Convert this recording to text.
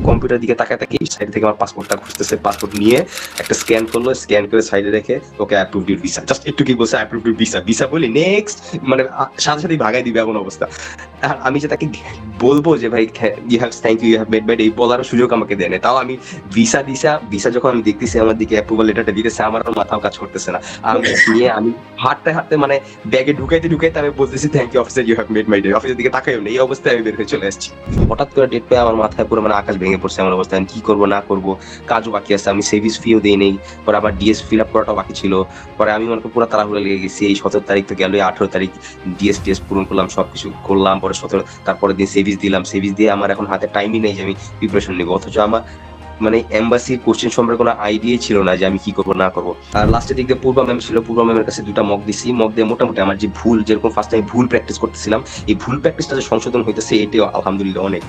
Computer দিকে তাকায় তাকিয়ে সাইড থেকে আমার পাসপোর্টটা খুঁজতেছে, পাসপোর্ট নিয়ে একটা স্ক্যান করলো, স্ক্যান করে সাইডে রেখে ওকে অ্যাপ্রুভড ইউর ভিসা, জাস্ট একটু কি বলছে অ্যাপ্রুভড ইউর ভিসা, ভিসা বলি নেক্সট, মানে সাথে সাথেই ভাগাই দিবে এমন অবস্থা। আর আমি যে তাকে বলবো যে ভাই you have thank you have made by, এই বলার সুযোগ আমাকে দেয় না। তাও আমি ভিসা যখন আমি দেখতেছি আমার দিকে অ্যাপ্রুভাল লেটারটা দিতেছে, আমার মাথাও কাজ করতেছে না। আমি নিয়ে আমি হাঁটতে হাঁটতে মানে ব্যাগে ঢুকাইতে ঢুকাইতে আমি বলতেছি thank you officer, you have made my day. অফিসের দিকে তাকাইও না, এই অবস্থায় আমি বের হয়ে চলে আসছি। হঠাৎ করে ডেট পেয়ে আমার মাথায় পুরো মানে আকাশ ভেঙে পড়ছে এমন অবস্থা, আমি কি করবো না করবো, কাজও বাকি আছে, আমি সেভিস ফিও দিই নেই, পরে আবার ডিএস ফিল আপ করাটাও বাকি ছিল। পরে আমি মনে করি পুরো তাড়াহুড়ো লেগে গেছি, এই 17 তারিখ তো গেল, 18 তারিখ ডিএস পূরণ করলাম, সবকিছু করলাম, পরে 17 তারপরে দিন সেভিস দিলাম, সেভিস দিয়ে আমার এখন হাতে টাইমই নেই যে আমি প্রিপারেশন নিবো। অথচ আমার মানে এম্বাসির কোশ্চেন সম্পর্কে কোনো আইডিয়াই ছিল না যে আমি কি করবো না করবো। আর লাস্টের দিকে পূর্বা ম্যাম ছিল, পূর্বা ম্যামের কাছে 2টা মক দিছি, মক দিয়ে মোটামুটি আমার যে ভুল, যেরকম ফার্স্ট টাইম ভুল প্র্যাকটিস করতেছিলাম, এই ভুল প্র্যাকটিসটা যে সংশোধন হইতেছে এটাও আলহামদুলিল্লাহ অনেক।